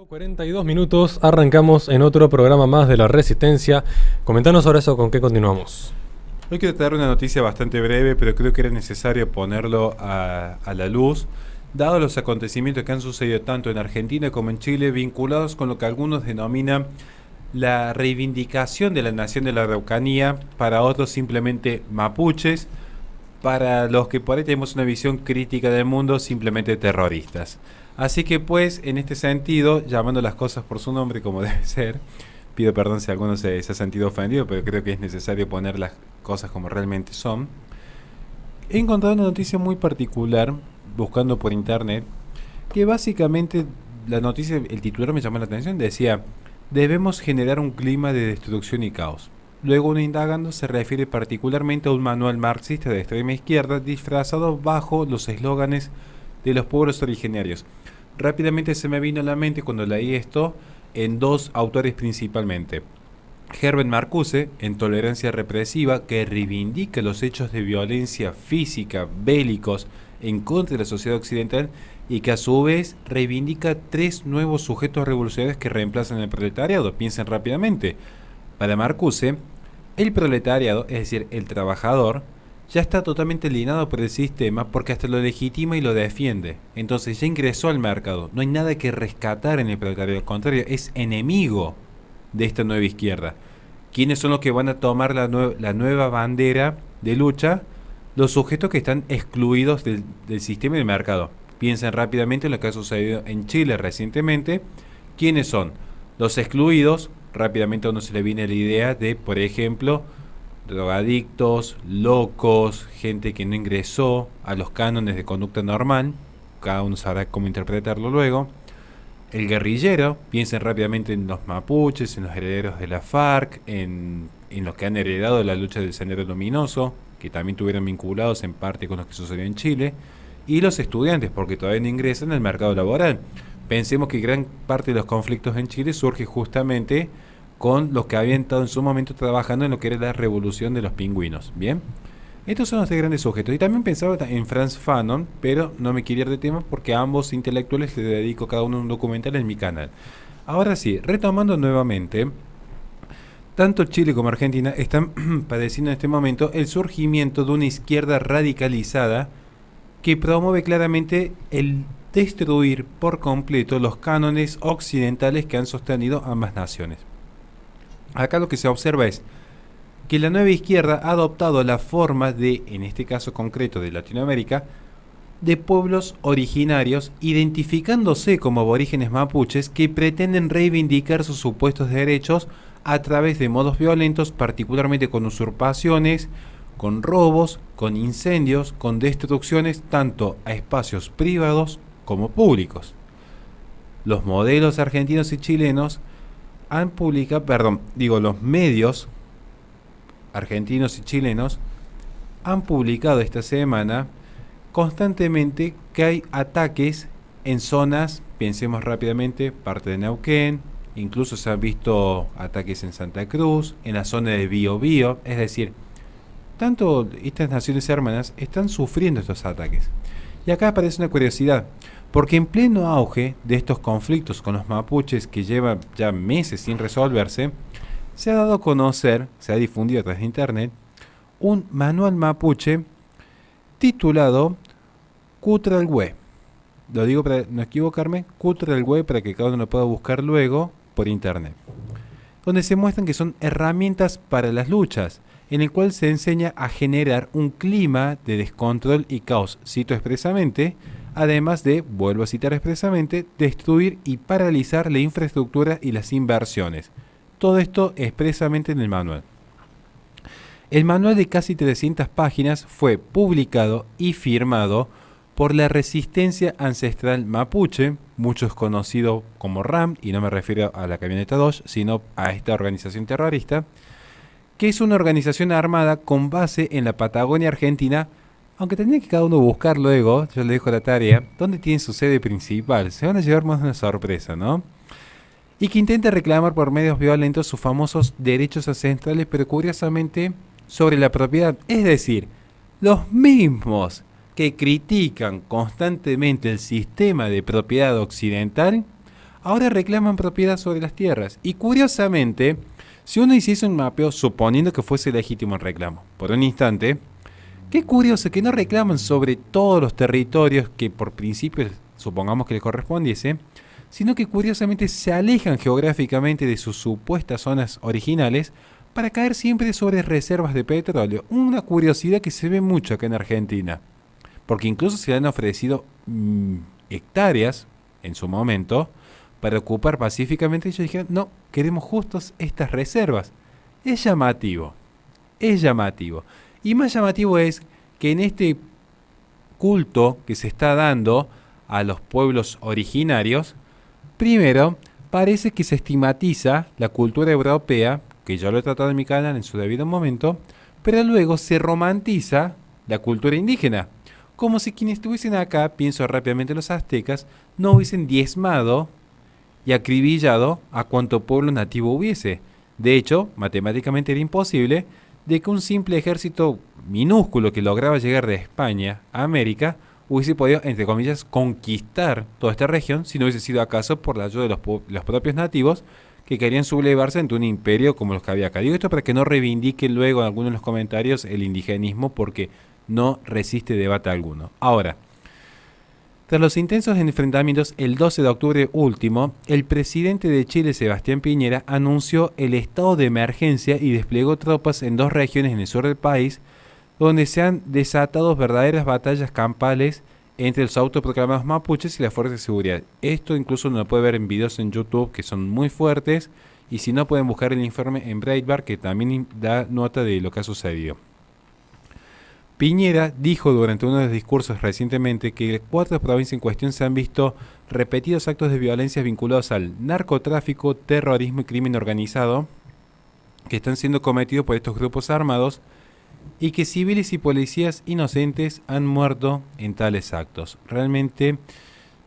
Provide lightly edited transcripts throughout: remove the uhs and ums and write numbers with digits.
42 minutos, arrancamos en otro programa más de La Resistencia. Comentanos ahora eso, ¿con qué continuamos? Hoy quiero traer una noticia bastante breve, pero creo que era necesario ponerlo a la luz, dado los acontecimientos que han sucedido tanto en Argentina como en Chile, vinculados con lo que algunos denominan la reivindicación de la nación de la Araucanía, para otros simplemente mapuches, para los que por ahí tenemos una visión crítica del mundo, simplemente terroristas. Así que pues, en este sentido, llamando las cosas por su nombre como debe ser, pido perdón si alguno se ha sentido ofendido, pero creo que es necesario poner las cosas como realmente son. He encontrado una noticia muy particular, buscando por internet, que básicamente la noticia, el titular me llamó la atención, decía: debemos generar un clima de destrucción y caos. Luego, uno indagando, se refiere particularmente a un manual marxista de extrema izquierda disfrazado bajo los eslóganes de los pueblos originarios. Rápidamente se me vino a la mente cuando leí esto en dos autores principalmente. Herbert Marcuse, en Tolerancia Represiva, que reivindica los hechos de violencia física, bélicos, en contra de la sociedad occidental, y que a su vez reivindica tres nuevos sujetos revolucionarios que reemplazan al proletariado. Piensen rápidamente. Para Marcuse, el proletariado, es decir, el trabajador, ya está totalmente alienado por el sistema porque hasta lo legitima y lo defiende. Entonces ya ingresó al mercado. No hay nada que rescatar en el proletariado. Al contrario, es enemigo de esta nueva izquierda. ¿Quiénes son los que van a tomar la nueva bandera de lucha? Los sujetos que están excluidos del sistema y del mercado. Piensen rápidamente en lo que ha sucedido en Chile recientemente. ¿Quiénes son? Los excluidos. Rápidamente a uno se le viene la idea de, por ejemplo, drogadictos, locos, gente que no ingresó a los cánones de conducta normal. Cada uno sabrá cómo interpretarlo luego. El guerrillero, piensen rápidamente en los mapuches, en los herederos de la FARC, en los que han heredado la lucha del Sendero Luminoso, que también tuvieron vinculados en parte con lo que sucedió en Chile, y los estudiantes, porque todavía no ingresan al mercado laboral. Pensemos que gran parte de los conflictos en Chile surge justamente con los que habían estado en su momento trabajando en lo que era la revolución de los pingüinos. Bien, estos son los tres grandes sujetos. Y también pensaba en Frantz Fanon, pero no me quería ir de tema porque a ambos intelectuales les dedico cada uno un documental en mi canal. Ahora sí, retomando nuevamente, tanto Chile como Argentina están padeciendo en este momento el surgimiento de una izquierda radicalizada que promueve claramente el destruir por completo los cánones occidentales que han sostenido ambas naciones. Acá lo que se observa es que la nueva izquierda ha adoptado la forma de, en este caso concreto de Latinoamérica, de pueblos originarios, identificándose como aborígenes mapuches que pretenden reivindicar sus supuestos derechos a través de modos violentos, particularmente con usurpaciones, con robos, con incendios, con destrucciones tanto a espacios privados como públicos. Los modelos argentinos y chilenos han publicado, los medios argentinos y chilenos han publicado esta semana constantemente que hay ataques en zonas, pensemos rápidamente, parte de Neuquén, incluso se han visto ataques en Santa Cruz, en la zona de Biobío, es decir, tanto estas naciones hermanas están sufriendo estos ataques. Y acá aparece una curiosidad, porque en pleno auge de estos conflictos con los mapuches que llevan ya meses sin resolverse, se ha dado a conocer, se ha difundido a través de internet, un manual mapuche titulado Cutralhue. Lo digo para no equivocarme, Cutralhue, para que cada uno lo pueda buscar luego por internet. Donde se muestran que son herramientas para las luchas, en el cual se enseña a generar un clima de descontrol y caos, cito expresamente, además de, vuelvo a citar expresamente, destruir y paralizar la infraestructura y las inversiones. Todo esto expresamente en el manual. El manual de casi 300 páginas fue publicado y firmado por la Resistencia Ancestral Mapuche, muchos conocidos como RAM, y no me refiero a la camioneta Dodge, sino a esta organización terrorista, que es una organización armada con base en la Patagonia Argentina, aunque tendría que cada uno buscar luego, yo le dejo la tarea, dónde tiene su sede principal. Se van a llevar más de una sorpresa, ¿no? Y que intenta reclamar por medios violentos sus famosos derechos ancestrales, pero curiosamente sobre la propiedad. Es decir, los mismos que critican constantemente el sistema de propiedad occidental, ahora reclaman propiedad sobre las tierras. Y curiosamente, si uno hiciese un mapeo suponiendo que fuese legítimo el reclamo, por un instante, qué curioso que no reclaman sobre todos los territorios que por principio supongamos que les correspondiese, sino que curiosamente se alejan geográficamente de sus supuestas zonas originales para caer siempre sobre reservas de petróleo. Una curiosidad que se ve mucho acá en Argentina, porque incluso se le han ofrecido hectáreas en su momento para ocupar pacíficamente. Ellos dijeron, no, queremos justos estas reservas. Es llamativo, es llamativo. Y más llamativo es que en este culto que se está dando a los pueblos originarios, primero, parece que se estigmatiza la cultura europea, que yo lo he tratado en mi canal en su debido momento, pero luego se romantiza la cultura indígena, como si quienes estuviesen acá, pienso rápidamente en los aztecas, no hubiesen diezmado y acribillado a cuanto pueblo nativo hubiese. De hecho, matemáticamente era imposible de que un simple ejército minúsculo que lograba llegar de España a América hubiese podido, entre comillas, conquistar toda esta región si no hubiese sido acaso por la ayuda de los propios nativos que querían sublevarse ante un imperio como los que había acá. Digo esto para que no reivindique luego en algunos de los comentarios el indigenismo, porque no resiste debate alguno. Ahora, tras los intensos enfrentamientos, el 12 de octubre último, el presidente de Chile, Sebastián Piñera, anunció el estado de emergencia y desplegó tropas en 2 regiones en el sur del país, donde se han desatado verdaderas batallas campales entre los autoproclamados mapuches y las fuerzas de seguridad. Esto incluso uno lo puede ver en videos en YouTube que son muy fuertes, y si no pueden buscar el informe en Breitbart, que también da nota de lo que ha sucedido. Piñera dijo durante uno de los discursos recientemente que en 4 provincias en cuestión se han visto repetidos actos de violencia vinculados al narcotráfico, terrorismo y crimen organizado que están siendo cometidos por estos grupos armados, y que civiles y policías inocentes han muerto en tales actos. Realmente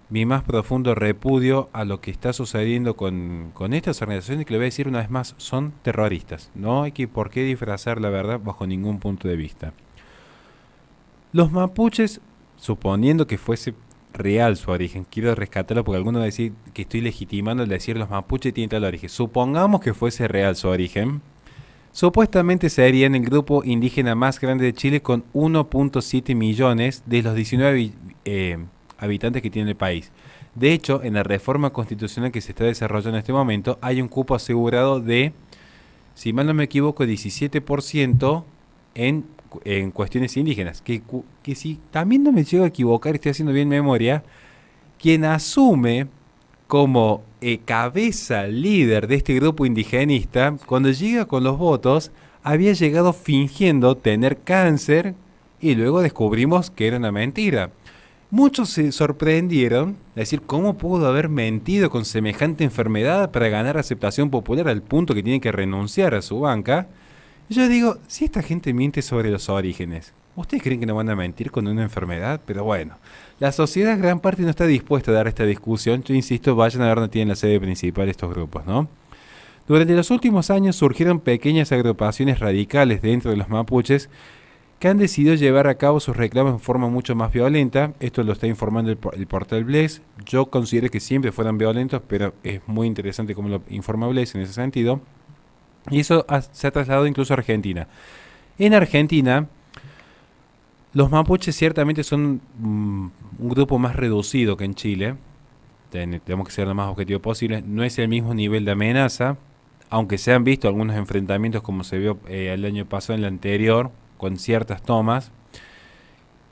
mi más profundo repudio a lo que está sucediendo con estas organizaciones, que le voy a decir una vez más, son terroristas. No hay por qué disfrazar la verdad bajo ningún punto de vista. Los mapuches, suponiendo que fuese real su origen, quiero rescatarlo porque alguno va a decir que estoy legitimando el decir los mapuches tienen tal origen. Supongamos que fuese real su origen, supuestamente serían el grupo indígena más grande de Chile, con 1.7 millones de los 19 habitantes que tiene el país. De hecho, en la reforma constitucional que se está desarrollando en este momento, hay un cupo asegurado de, si mal no me equivoco, 17% en cuestiones indígenas. Que si también no me llego a equivocar, estoy haciendo bien memoria, quien asume como cabeza líder de este grupo indigenista, cuando llega con los votos, había llegado fingiendo tener cáncer y luego descubrimos que era una mentira. Muchos se sorprendieron, es decir, ¿cómo pudo haber mentido con semejante enfermedad para ganar aceptación popular al punto que tiene que renunciar a su banca? Yo digo, si esta gente miente sobre los orígenes, ¿ustedes creen que no van a mentir con una enfermedad? Pero bueno, la sociedad gran parte no está dispuesta a dar esta discusión. Yo insisto, vayan a ver dónde tienen la sede principal estos grupos, ¿no? Durante los últimos años surgieron pequeñas agrupaciones radicales dentro de los mapuches que han decidido llevar a cabo sus reclamos en forma mucho más violenta. Esto lo está informando el portal Bless. Yo considero que siempre fueron violentos, pero es muy interesante cómo lo informa Bless en ese sentido. Y eso se ha trasladado incluso a Argentina. En Argentina, los mapuches ciertamente son un grupo más reducido que en Chile. Tenemos que ser lo más objetivo posible. No es el mismo nivel de amenaza, aunque se han visto algunos enfrentamientos como se vio el año pasado, en el anterior, con ciertas tomas.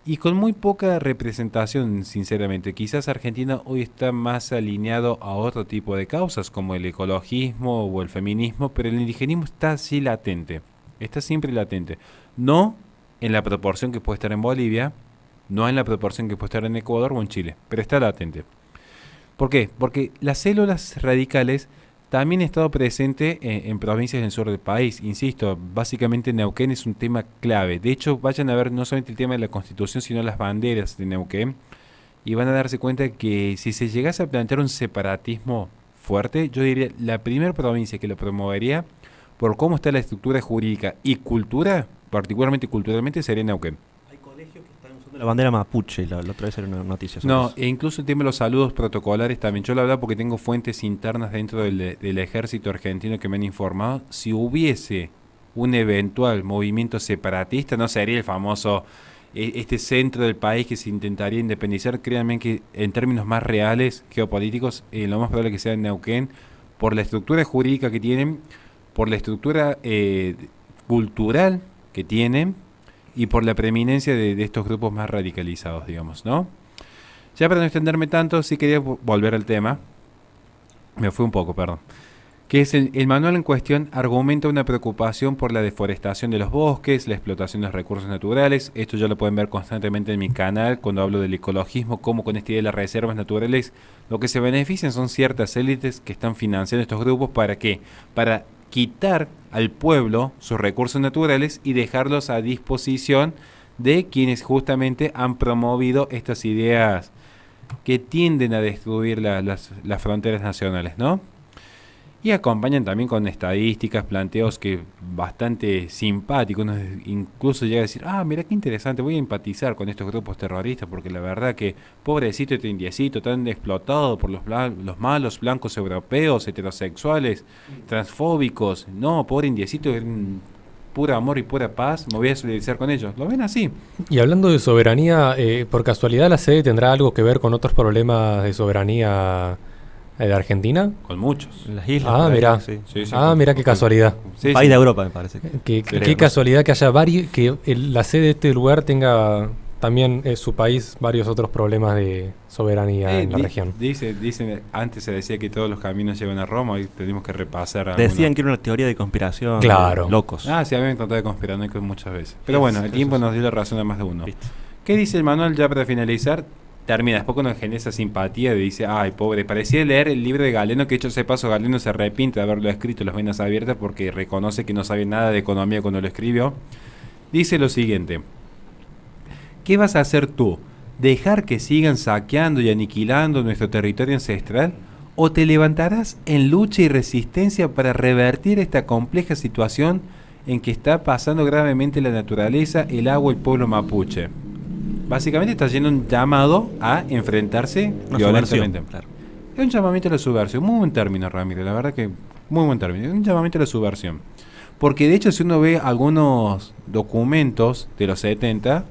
Y con muy poca representación, sinceramente. Quizás Argentina hoy está más alineado a otro tipo de causas, como el ecologismo o el feminismo, pero el indigenismo está así latente. Está siempre latente. No en la proporción que puede estar en Bolivia, no en la proporción que puede estar en Ecuador o en Chile, pero está latente. ¿Por qué? Porque las células radicales también han estado presentes en provincias del sur del país. Insisto, básicamente Neuquén es un tema clave. De hecho, vayan a ver no solamente el tema de la Constitución, sino las banderas de Neuquén, y van a darse cuenta que si se llegase a plantear un separatismo fuerte, yo diría la primera provincia que lo promovería por cómo está la estructura jurídica y cultura, particularmente culturalmente, sería Neuquén. Hay colegios que están usando La bandera mapuche, la otra vez era una noticia sobre No, eso. e incluso el tema de los saludos protocolares también. Yo lo hablaba porque tengo fuentes internas dentro del ejército argentino que me han informado. Si hubiese un eventual movimiento separatista, no sería el famoso este centro del país que se intentaría independizar. Créanme que en términos más reales, geopolíticos, lo más probable que sea en Neuquén, por la estructura jurídica que tienen, por la estructura cultural que tienen y por la preeminencia de estos grupos más radicalizados, digamos, ¿no? Ya para no extenderme tanto, sí quería volver al tema. Me fui un poco, perdón. Que es el manual en cuestión argumenta una preocupación por la deforestación de los bosques, la explotación de los recursos naturales. Esto ya lo pueden ver constantemente en mi canal cuando hablo del ecologismo, cómo con esta idea de las reservas naturales lo que se benefician son ciertas élites que están financiando estos grupos. ¿Para qué? Para quitar al pueblo sus recursos naturales y dejarlos a disposición de quienes justamente han promovido estas ideas que tienden a destruir las fronteras nacionales, ¿no? Y acompañan también con estadísticas, planteos que bastante simpáticos. Uno incluso llega a decir, mira qué interesante, voy a empatizar con estos grupos terroristas, porque la verdad que pobrecito este indiecito tan explotado por los malos blancos europeos, heterosexuales, transfóbicos. No, pobre indiecito, puro amor y pura paz, me voy a solidarizar con ellos. ¿Lo ven así? Y hablando de soberanía, ¿por casualidad la sede tendrá algo que ver con otros problemas de soberanía de Argentina? Con muchos. En las islas. Ah, mirá. Sí. Sí, sí, Mirá qué casualidad. Sí, País sí. de Europa, me parece. Qué casualidad que haya la sede de este lugar tenga también su país varios otros problemas de soberanía en la región. Dicen, antes se decía que todos los caminos llevan a Roma, hoy tenemos que repasar Decían que era una teoría de conspiración. Claro. Locos. Sí, a mí me tratado de conspiranoicos muchas veces. Pero Sí, bueno, sí, el tiempo eso nos dio la razón a más de uno. Listo. ¿Qué dice el manual ya para finalizar? Termina, después cuando genera esa simpatía dice, ay pobre, parecía leer el libro de Galeno, que hecho ese paso Galeno se arrepiente de haberlo escrito Las Venas Abiertas porque reconoce que no sabe nada de economía cuando lo escribió. Dice lo siguiente: ¿qué vas a hacer tú? ¿Dejar que sigan saqueando y aniquilando nuestro territorio ancestral? ¿O te levantarás en lucha y resistencia para revertir esta compleja situación en que está pasando gravemente la naturaleza, el agua y el pueblo mapuche? Básicamente está haciendo un llamado a enfrentarse violentamente. Claro. Es un llamamiento a la subversión. Muy buen término, Ramírez. La verdad que muy buen término. Es un llamamiento a la subversión. Porque de hecho, si uno ve algunos documentos de los 70,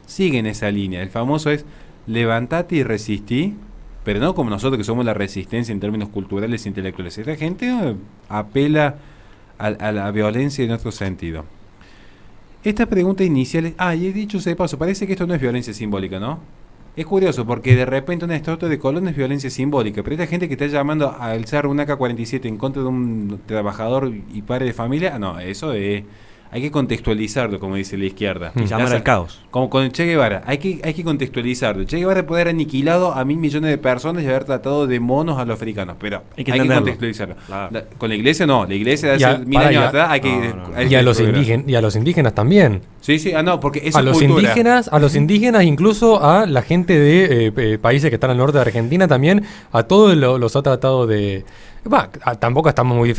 siguen esa línea. El famoso es levantate y resistí, pero no como nosotros que somos la resistencia en términos culturales e intelectuales. Esta gente apela a la violencia en otro sentido. Esta pregunta inicial es, y he dicho de paso, parece que esto no es violencia simbólica, ¿no? Es curioso porque de repente una estatua de Colón es violencia simbólica, pero esta gente que está llamando a alzar un AK-47 en contra de un trabajador y padre de familia, no, eso hay que contextualizarlo, como dice la izquierda. Y llamar al caos. Como con Che Guevara, hay que contextualizarlo. Che Guevara puede haber aniquilado a 1.000 millones de personas y haber tratado de monos a los africanos, pero hay que contextualizarlo. Claro. Con la iglesia no, la iglesia de hace 1000 años atrás hay que... Y a los indígenas también. Sí, no, porque eso a los cultura. A los indígenas, incluso a la gente de países que están al norte de Argentina también, a todos los ha tratado de... tampoco estamos muy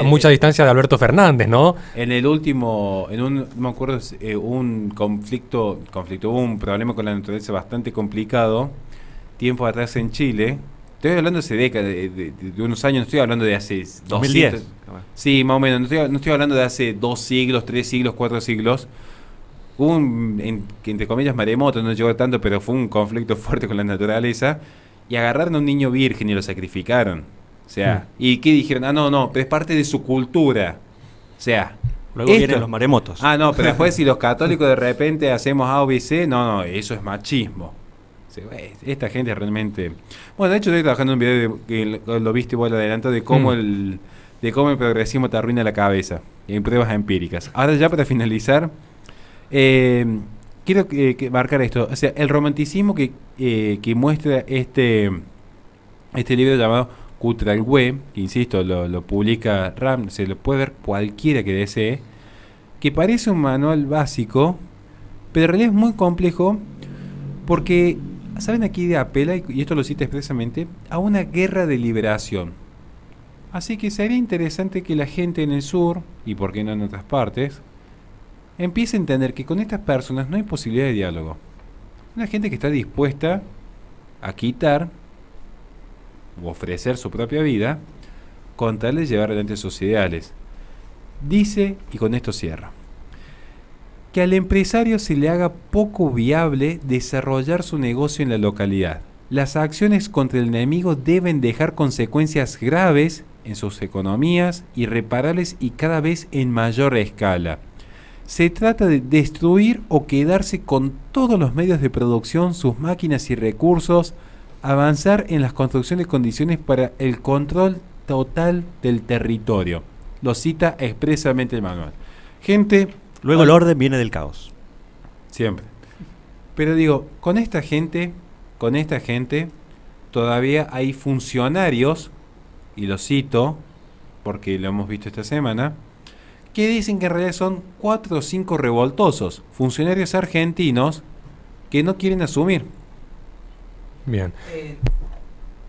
mucha distancia de Alberto Fernández, ¿no? En el último, no me acuerdo, un conflicto, hubo un problema con la naturaleza bastante complicado, tiempo atrás en Chile. Estoy hablando de hace décadas, de unos años, no estoy hablando de hace 2010. Sí, más o menos, no estoy hablando de hace 2 siglos, 3 siglos, 4 siglos. Hubo entre comillas, maremoto, no llegó tanto, pero fue un conflicto fuerte con la naturaleza. Y agarraron a un niño virgen y lo sacrificaron. O sea, ¿y qué dijeron? No, pero es parte de su cultura. O sea, luego vienen los maremotos. No, pero después si los católicos de repente hacemos A o B, C, no, eso es machismo. O sea, esta gente realmente... Bueno, de hecho estoy trabajando en un video que lo viste vos adelante de cómo el progresismo te arruina la cabeza. En pruebas empíricas. Ahora ya para finalizar... quiero marcar esto, o sea, el romanticismo que muestra este libro llamado Cutralhue, que insisto, lo publica RAM, se lo puede ver cualquiera que desee, que parece un manual básico, pero en realidad es muy complejo, porque, ¿saben aquí de apela, y esto lo cita expresamente, a una guerra de liberación? Así que sería interesante que la gente en el sur, y por qué no en otras partes, empiece a entender que con estas personas no hay posibilidad de diálogo. Una gente que está dispuesta a quitar o ofrecer su propia vida con tal de llevar adelante sus ideales. Dice, y con esto cierro, que al empresario se le haga poco viable desarrollar su negocio en la localidad. Las acciones contra el enemigo deben dejar consecuencias graves en sus economías, irreparables y cada vez en mayor escala. Se trata de destruir o quedarse con todos los medios de producción, sus máquinas y recursos, avanzar en las construcciones de condiciones para el control total del territorio. Lo cita expresamente el manual. Gente... Luego el orden viene del caos. Siempre. Pero digo, con esta gente, todavía hay funcionarios, y lo cito, porque lo hemos visto esta semana, que dicen que en realidad son 4 o 5 revoltosos, funcionarios argentinos, que no quieren asumir. Bien.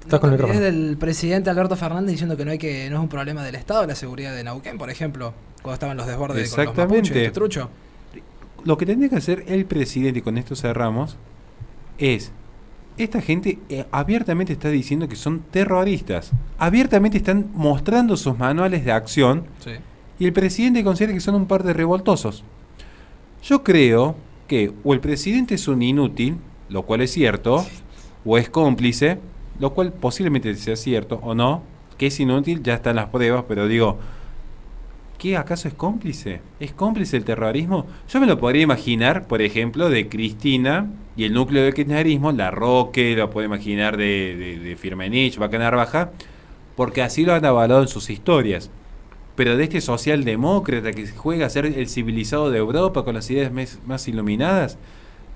Está con el micrófono. Es del presidente Alberto Fernández diciendo que no es un problema del Estado la seguridad de Neuquén, por ejemplo, cuando estaban los desbordes con los mapuches, este trucho. Lo que tendría que hacer el presidente, y con esto cerramos, es... Esta gente abiertamente está diciendo que son terroristas. Abiertamente están mostrando sus manuales de acción. Sí. Y el presidente considera que son un par de revoltosos. Yo creo que o el presidente es un inútil, lo cual es cierto, o es cómplice, lo cual posiblemente sea cierto o no, que es inútil, ya están las pruebas, pero digo, ¿qué acaso es cómplice? ¿Es cómplice el terrorismo? Yo me lo podría imaginar, por ejemplo, de Cristina y el núcleo del kirchnerismo, la Roque, lo puedo imaginar de Firmenich, Vaca Narvaja, porque así lo han avalado en sus historias. Pero de este socialdemócrata que juega a ser el civilizado de Europa con las ideas más iluminadas,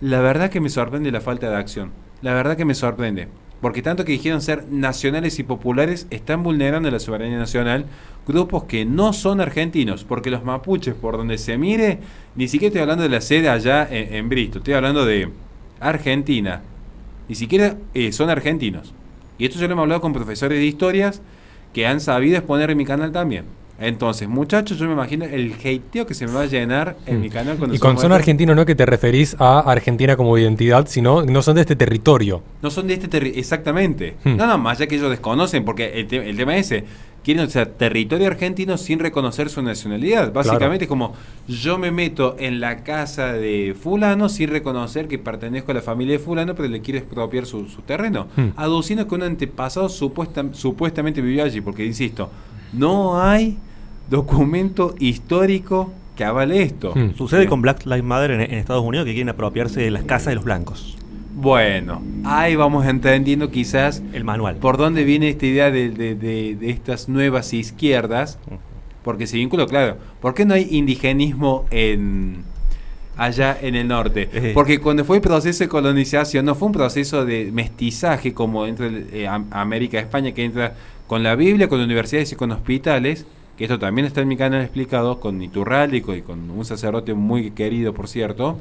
la verdad que me sorprende la falta de acción. La verdad que me sorprende. Porque tanto que dijeron ser nacionales y populares, están vulnerando la soberanía nacional grupos que no son argentinos. Porque los mapuches, por donde se mire, ni siquiera estoy hablando de la sede allá en Bristol, estoy hablando de Argentina. Ni siquiera son argentinos. Y esto yo lo hemos hablado con profesores de historias que han sabido exponer en mi canal también. Entonces, muchachos, yo me imagino el hateo que se me va a llenar en mi canal. Y con son argentinos no es que te referís a Argentina como identidad, sino no son de este territorio. No son de este territorio, exactamente. No, más allá que ellos desconocen, porque el tema es ese. Quieren, o sea, territorio argentino sin reconocer su nacionalidad. Básicamente es como, yo me meto en la casa de fulano sin reconocer que pertenezco a la familia de fulano, pero le quiero expropiar su terreno. Aduciendo que un antepasado supuestamente vivió allí, porque, insisto, no hay documento histórico que avale esto. Sucede con Black Lives Matter en Estados Unidos, que quieren apropiarse de las casas de los blancos. Bueno, ahí vamos entendiendo quizás el manual. Por dónde viene esta idea de estas nuevas izquierdas, porque se vincula, claro, ¿por qué no hay indigenismo allá en el norte? Porque cuando fue el proceso de colonización, no fue un proceso de mestizaje como entre América y España, que entra con la Biblia, con universidades y con hospitales, que esto también está en mi canal explicado, con Iturralde y con un sacerdote muy querido, por cierto,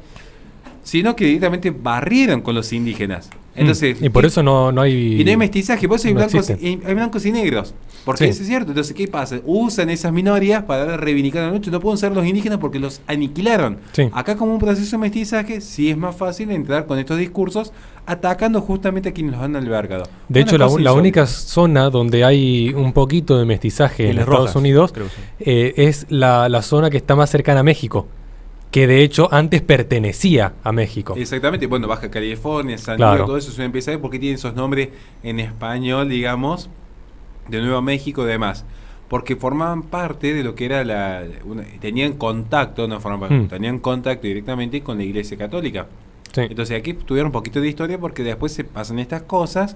sino que directamente barrieron con los indígenas. Entonces, y por eso no hay... Y no hay mestizaje, por eso hay, no blancos y negros. Porque eso es cierto. Entonces, ¿qué pasa? Usan esas minorías para reivindicar la noche. No pueden ser los indígenas porque los aniquilaron. Acá, como un proceso de mestizaje, sí es más fácil entrar con estos discursos atacando justamente a quienes los han albergado. De hecho, la única zona donde hay un poquito de mestizaje en Estados Unidos es la zona que está más cercana a México, que de hecho antes pertenecía a México. Exactamente, bueno, Baja California, San Diego, todo eso se empieza a ver porque tienen esos nombres en español, digamos, de Nuevo México y demás. Porque formaban parte de lo que era tenían contacto, no formaban parte, tenían contacto directamente con la Iglesia Católica. Entonces aquí tuvieron un poquito de historia porque después se pasan estas cosas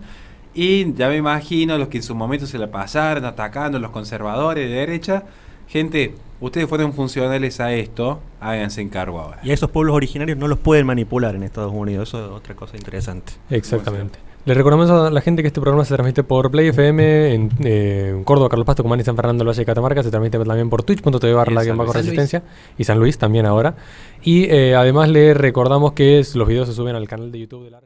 y ya me imagino los que en su momento se la pasaron atacando a los conservadores de derecha. Gente, ustedes fueron funcionales a esto, háganse encargo ahora. Y a esos pueblos originarios no los pueden manipular en Estados Unidos, eso es otra cosa interesante. Exactamente. Les recordamos a la gente que este programa se transmite por Play FM en Córdoba, Carlos Paz, Tucumán y San Fernando del Valle de Catamarca. Se transmite también por twitch.tv/Resistencia y San Luis también ahora. Y además les recordamos que los videos se suben al canal de YouTube de la